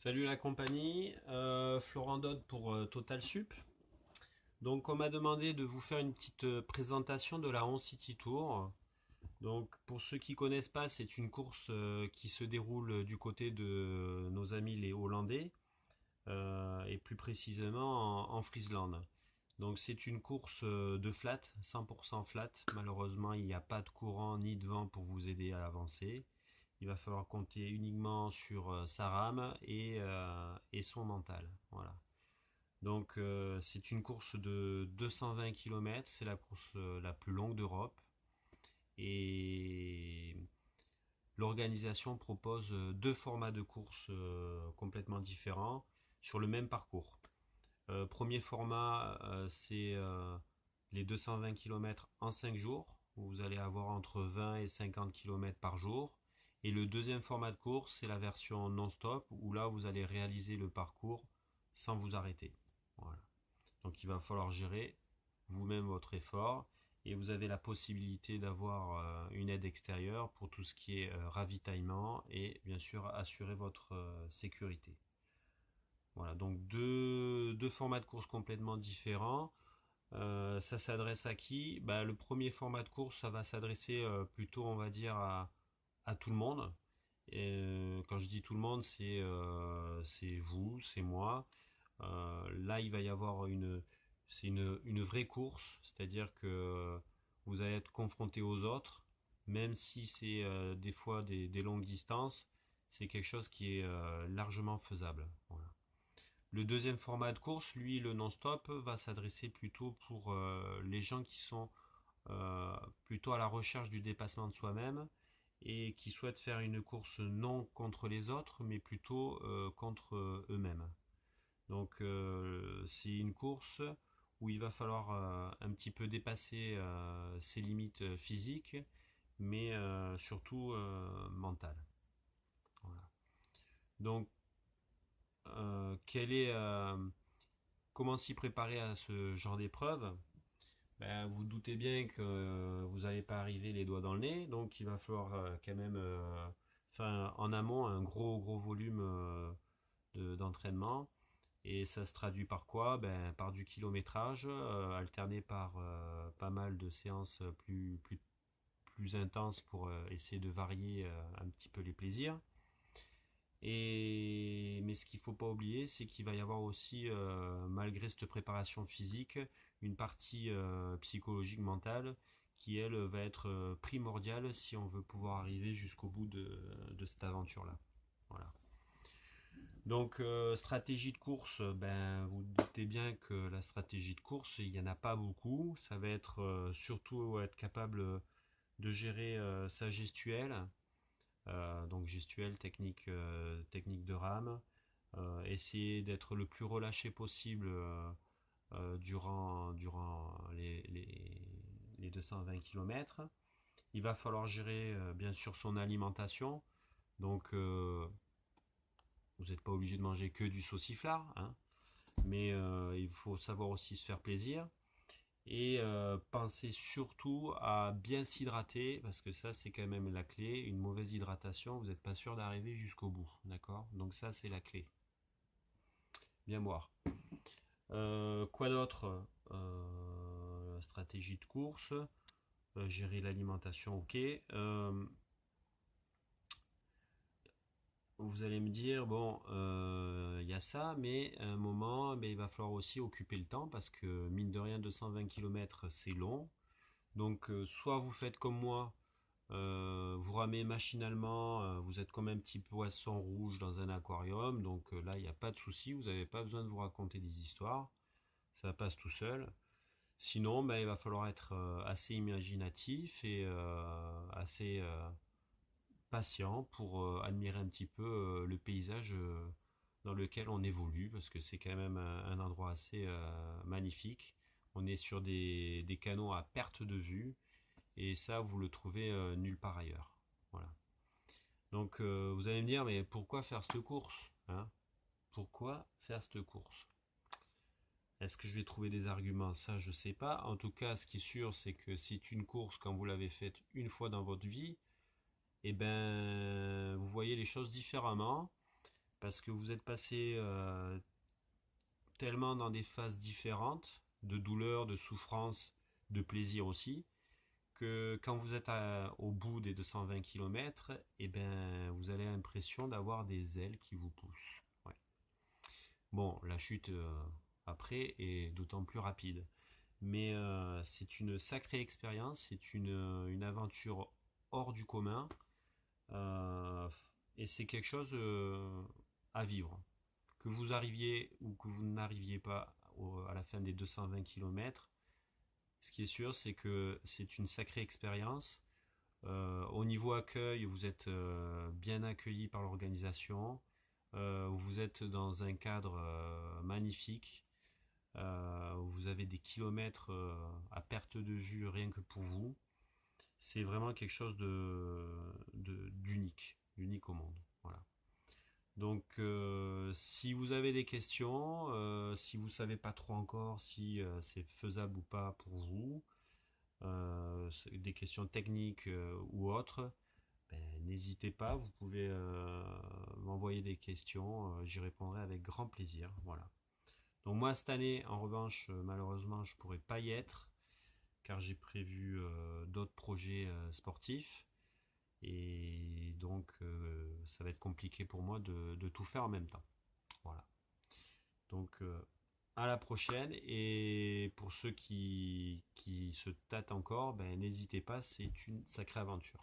Salut la compagnie, Florent Dodd pour Total Sup. Donc on m'a demandé de vous faire une petite présentation de la 11 City Tour. Donc pour ceux qui connaissent pas, c'est une course qui se déroule du côté de nos amis les Hollandais et plus précisément en Friesland. Donc c'est une course de flat, 100% flat. Malheureusement il n'y a pas de courant ni de vent pour vous aider à avancer. Il va falloir compter uniquement sur sa rame et son mental. Voilà. Donc c'est une course de 220 km, c'est la course la plus longue d'Europe. Et l'organisation propose deux formats de course complètement différents sur le même parcours. Premier format, c'est les 220 km en 5 jours, où vous allez avoir entre 20 et 50 km par jour. Et le deuxième format de course, c'est la version non-stop, où là, vous allez réaliser le parcours sans vous arrêter. Voilà. Donc il va falloir gérer vous-même votre effort, et vous avez la possibilité d'avoir une aide extérieure pour tout ce qui est ravitaillement et bien sûr assurer votre sécurité. Voilà, donc deux formats de course complètement différents. Ça s'adresse à qui? Bah, le premier format de course, ça va s'adresser plutôt, on va dire, à tout le monde. Et, quand je dis tout le monde, c'est vous, c'est moi. Là, il va y avoir une vraie course, c'est-à-dire que vous allez être confronté aux autres, même si c'est des fois des longues distances, c'est quelque chose qui est largement faisable. Voilà. Le deuxième format de course, lui, le non-stop, va s'adresser plutôt pour les gens qui sont euh, plutôt à la recherche du dépassement de soi-même et qui souhaitent faire une course non contre les autres, mais plutôt contre eux-mêmes. Donc c'est une course où il va falloir un petit peu dépasser ses limites physiques, mais surtout mentales. Voilà. Donc, comment s'y préparer à ce genre d'épreuve? Ben, vous doutez bien que vous n'allez pas arriver les doigts dans le nez, donc il va falloir quand même, enfin, en amont, un gros volume d'entraînement. Et ça se traduit par quoi? Ben, par du kilométrage, alterné par pas mal de séances plus intenses pour essayer de varier un petit peu les plaisirs. Mais ce qu'il ne faut pas oublier, c'est qu'il va y avoir aussi, malgré cette préparation physique, une partie psychologique mentale qui, elle, va être primordiale si on veut pouvoir arriver jusqu'au bout de cette aventure-là. Voilà. Donc, stratégie de course, ben, vous doutez bien que la stratégie de course, il n'y en a pas beaucoup. Ça va être surtout être capable de gérer sa gestuelle, donc gestuelle, technique de rame, essayer d'être le plus relâché possible durant les 220 km. Il va falloir gérer bien sûr son alimentation, donc vous n'êtes pas obligé de manger que du sauciflard, hein, mais il faut savoir aussi se faire plaisir. Et pensez surtout à bien s'hydrater, parce que ça c'est quand même la clé. Une mauvaise hydratation, vous n'êtes pas sûr d'arriver jusqu'au bout, d'accord? Donc ça c'est la clé. Bien boire. Quoi d'autre? Stratégie de course, gérer l'alimentation, ok. Vous allez me dire, bon, il y a ça, mais à un moment, ben, il va falloir aussi occuper le temps, parce que mine de rien, 220 km c'est long. Donc soit vous faites comme moi, vous ramez machinalement, vous êtes comme un petit poisson rouge dans un aquarium, donc là il n'y a pas de souci, vous n'avez pas besoin de vous raconter des histoires, ça passe tout seul. Sinon, ben, il va falloir être assez imaginatif et assez patient pour admirer un petit peu le paysage dans lequel on évolue, parce que c'est quand même un endroit assez magnifique. On est sur des canaux à perte de vue, et ça, vous le trouvez nulle part ailleurs. Voilà. Donc, vous allez me dire, mais pourquoi faire cette course, hein? Pourquoi faire cette course? Est-ce que je vais trouver des arguments? Ça, je sais pas. En tout cas, ce qui est sûr, c'est que c'est une course, quand vous l'avez faite une fois dans votre vie, eh ben, vous voyez les choses différemment. parce que vous êtes passé tellement dans des phases différentes, de douleur, de souffrance, de plaisir aussi, que quand vous êtes au bout des 220 km, eh ben, vous avez l'impression d'avoir des ailes qui vous poussent. Ouais. Bon, la chute après est d'autant plus rapide. Mais c'est une sacrée expérience, c'est une aventure hors du commun, euh, et c'est quelque chose à vivre. Que vous arriviez ou que vous n'arriviez pas à la fin des 220 km, ce qui est sûr, c'est que c'est une sacrée expérience. Au niveau accueil, vous êtes bien accueilli par l'organisation. Vous êtes dans un cadre magnifique. Vous avez des kilomètres à perte de vue rien que pour vous. C'est vraiment quelque chose d'unique, unique au monde. Voilà. Donc, si vous avez des questions, si vous ne savez pas trop encore si c'est faisable ou pas pour vous, des questions techniques ou autres, ben, n'hésitez pas, vous pouvez m'envoyer des questions, j'y répondrai avec grand plaisir. Voilà. Donc moi cette année, en revanche, malheureusement, je ne pourrai pas y être, car j'ai prévu d'autres projets sportifs. Et donc, ça va être compliqué pour moi de tout faire en même temps. Voilà. Donc, à la prochaine. Et pour ceux qui se tâtent encore, ben, n'hésitez pas, c'est une sacrée aventure.